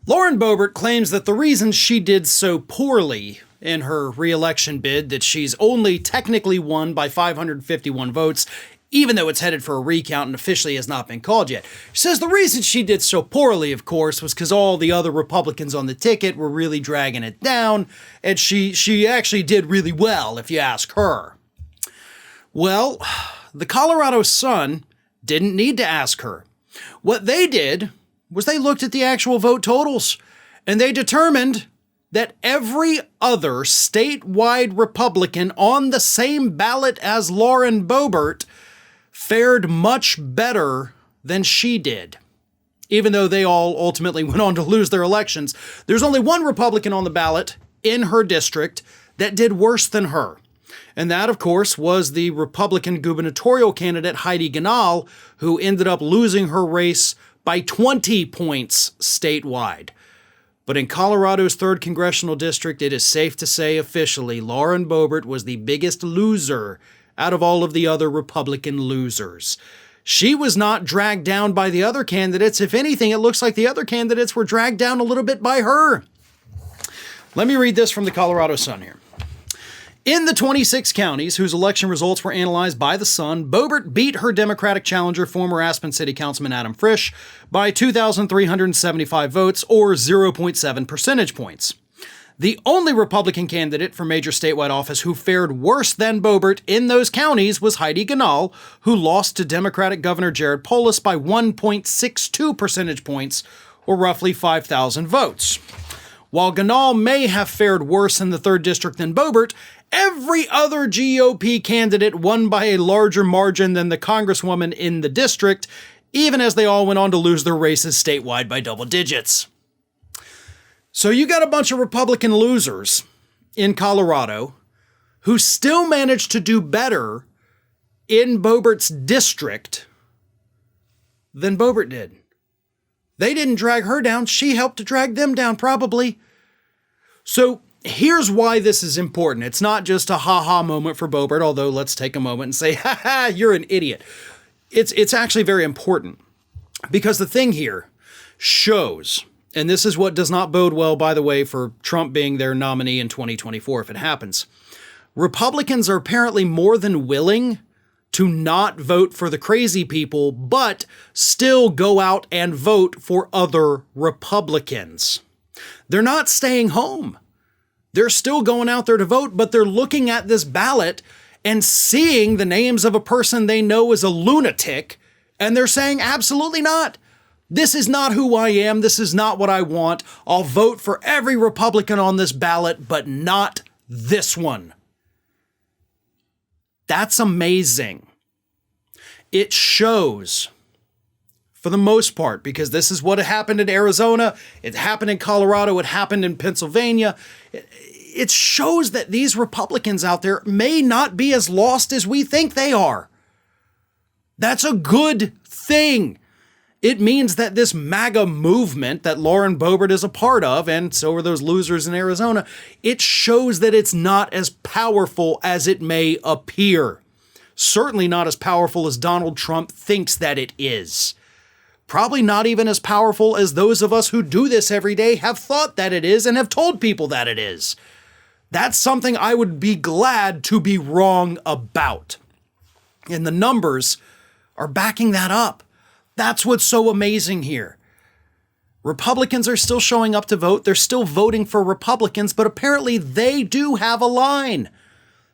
Lauren Boebert claims that the reason she did so poorly in her re-election bid, that she's only technically won by 551 votes, even though it's headed for a recount and officially has not been called yet. She says the reason she did so poorly, of course, was because all the other Republicans on the ticket were really dragging it down, and she actually did really well, if you ask her. Well, the Colorado Sun didn't need to ask her. What they did was they looked at the actual vote totals, and they determined that every other statewide Republican on the same ballot as Lauren Boebert fared much better than she did. Even though they all ultimately went on to lose their elections, there's only one Republican on the ballot in her district that did worse than her. And that, of course, was the Republican gubernatorial candidate Heidi Gnal, who ended up losing her race by 20 points statewide. But in Colorado's 3rd congressional district, it is safe to say officially, Lauren Boebert was the biggest loser out of all of the other Republican losers. She was not dragged down by the other candidates. If anything, it looks like the other candidates were dragged down a little bit by her. Let me read this from the Colorado Sun here. In the 26 counties whose election results were analyzed by the Sun, Boebert beat her Democratic challenger, former Aspen City Councilman Adam Frisch, by 2,375 votes, or 0.7 percentage points. The only Republican candidate for major statewide office who fared worse than Boebert in those counties was Heidi Gnal, who lost to Democratic Governor Jared Polis by 1.62 percentage points, or roughly 5,000 votes. While Gnal may have fared worse in the 3rd district than Boebert, every other GOP candidate won by a larger margin than the congresswoman in the district, even as they all went on to lose their races statewide by double digits. So you got a bunch of Republican losers in Colorado who still managed to do better in Boebert's district than Boebert did. They didn't drag her down. She helped to drag them down, probably. So here's why this is important. It's not just a ha-ha moment for Boebert, although let's take a moment and say, ha-ha, you're an idiot. It's actually very important because the thing here shows, and this is what does not bode well, by the way, for Trump being their nominee in 2024 if it happens. Republicans are apparently more than willing to not vote for the crazy people, but still go out and vote for other Republicans. They're not staying home. They're still going out there to vote, but they're looking at this ballot and seeing the names of a person they know is a lunatic, and they're saying, absolutely not. This is not who I am. This is not what I want. I'll vote for every Republican on this ballot, but not this one. That's amazing. It shows, for the most part, because this is what happened in Arizona, it happened in Colorado, it happened in Pennsylvania. It shows that these Republicans out there may not be as lost as we think they are. That's a good thing. It means that this MAGA movement that Lauren Boebert is a part of, and so are those losers in Arizona, it shows that it's not as powerful as it may appear. Certainly not as powerful as Donald Trump thinks that it is. Probably not even as powerful as those of us who do this every day have thought that it is and have told people that it is. That's something I would be glad to be wrong about. And the numbers are backing that up. That's what's so amazing here. Republicans are still showing up to vote. They're still voting for Republicans, but apparently they do have a line.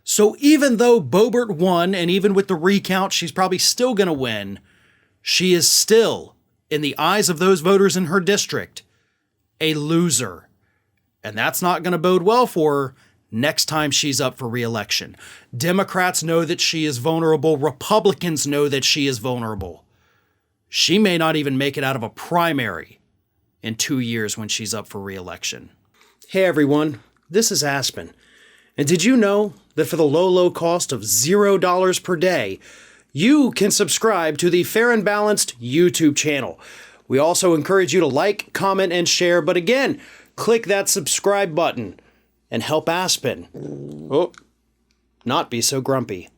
So even though Boebert won, and even with the recount, she's probably still going to win, she is still, in the eyes of those voters in her district, a loser. And that's not going to bode well for her next time she's up for re-election. Democrats know that she is vulnerable. Republicans know that she is vulnerable. She may not even make it out of a primary in 2 years when she's up for re-election. Hey everyone, this is Aspen. And did you know that for the low cost of $0 per day, you can subscribe to the Fair and Balanced YouTube channel? We also encourage you to like, comment, and share. But again, click that subscribe button and help Aspen not be so grumpy.